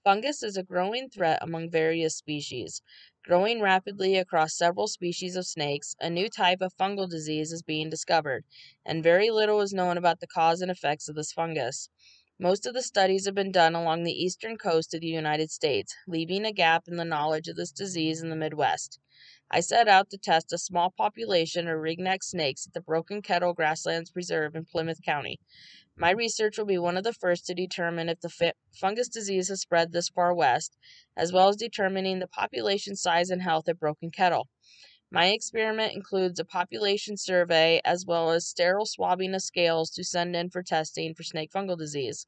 Fungus is a growing threat among various species. Growing rapidly across several species of snakes, a new type of fungal disease is being discovered, and very little is known about the cause and effects of this fungus. Most of the studies have been done along the eastern coast of the United States, leaving a gap in the knowledge of this disease in the Midwest. I set out to test a small population of ringneck snakes at the Broken Kettle Grasslands Reserve in Plymouth County. My research will be one of the first to determine if the fungus disease has spread this far west, as well as determining the population size and health at Broken Kettle. My experiment includes a population survey as well as sterile swabbing of scales to send in for testing for snake fungal disease.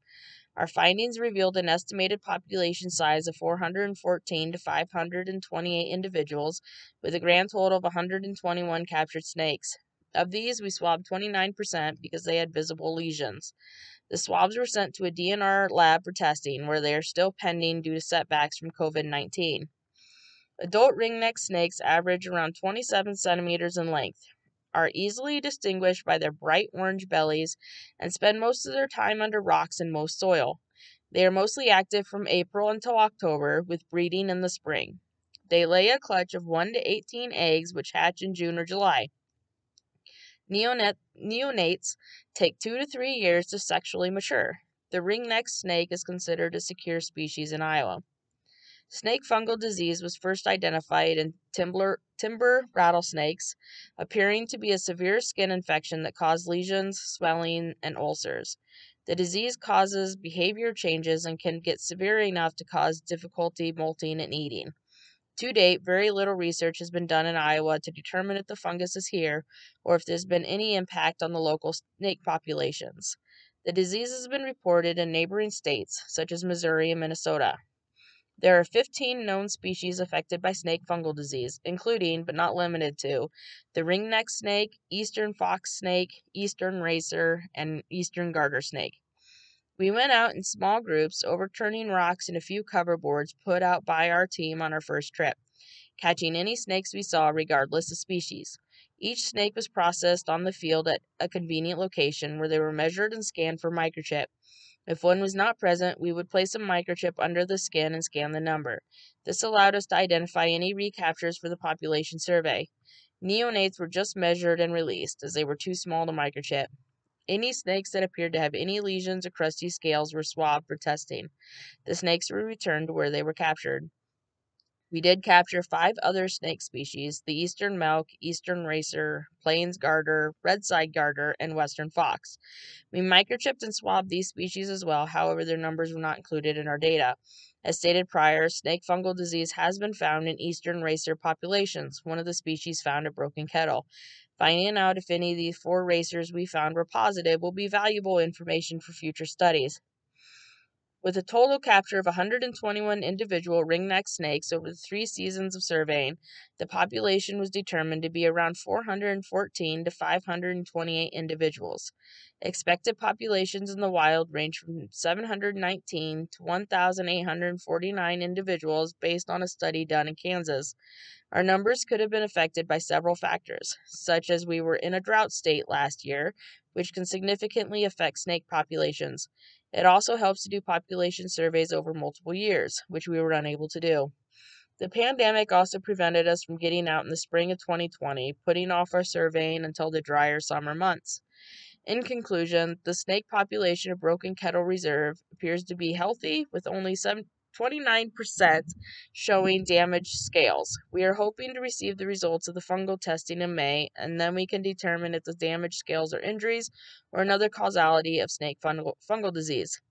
Our findings revealed an estimated population size of 414 to 528 individuals, with a grand total of 121 captured snakes. Of these, we swabbed 29% because they had visible lesions. The swabs were sent to a DNR lab for testing, where they are still pending due to setbacks from COVID-19. Adult ringneck snakes average around 27 centimeters in length, are easily distinguished by their bright orange bellies, and spend most of their time under rocks and most soil. They are mostly active from April until October, with breeding in the spring. They lay a clutch of 1 to 18 eggs, which hatch in June or July. Neonates take 2 to 3 years to sexually mature. The ringneck snake is considered a secure species in Iowa. Snake fungal disease was first identified in timber rattlesnakes, appearing to be a severe skin infection that caused lesions, swelling, and ulcers. The disease causes behavior changes and can get severe enough to cause difficulty molting and eating. To date, very little research has been done in Iowa to determine if the fungus is here or if there's been any impact on the local snake populations. The disease has been reported in neighboring states, such as Missouri and Minnesota. There are 15 known species affected by snake fungal disease, including, but not limited to, the ringneck snake, eastern fox snake, eastern racer, and eastern garter snake. We went out in small groups, overturning rocks and a few cover boards put out by our team on our first trip, catching any snakes we saw regardless of species. Each snake was processed on the field at a convenient location where they were measured and scanned for microchip. If one was not present, we would place a microchip under the skin and scan the number. This allowed us to identify any recaptures for the population survey. Neonates were just measured and released, as they were too small to microchip. Any snakes that appeared to have any lesions or crusty scales were swabbed for testing. The snakes were returned to where they were captured. We did capture 5 other snake species: the eastern milk, eastern racer, plains garter, red-side garter, and western fox. We microchipped and swabbed these species as well, however their numbers were not included in our data. As stated prior, snake fungal disease has been found in eastern racer populations, one of the species found at Broken Kettle. Finding out if any of these 4 racers we found were positive will be valuable information for future studies. With a total capture of 121 individual ringneck snakes over the 3 seasons of surveying, the population was determined to be around 414 to 528 individuals. Expected populations in the wild range from 719 to 1,849 individuals based on a study done in Kansas. Our numbers could have been affected by several factors, such as we were in a drought state last year, which can significantly affect snake populations. It also helps to do population surveys over multiple years, which we were unable to do. The pandemic also prevented us from getting out in the spring of 2020, putting off our surveying until the drier summer months. In conclusion, the snake population of Broken Kettle Reserve appears to be healthy, with only 29% showing damaged scales. We are hoping to receive the results of the fungal testing in May, and then we can determine if the damaged scales are injuries or another causality of snake fungal disease.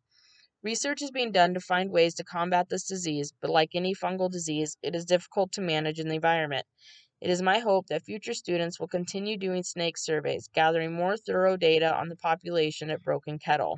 Research is being done to find ways to combat this disease, but like any fungal disease, it is difficult to manage in the environment. It is my hope that future students will continue doing snake surveys, gathering more thorough data on the population at Broken Kettle.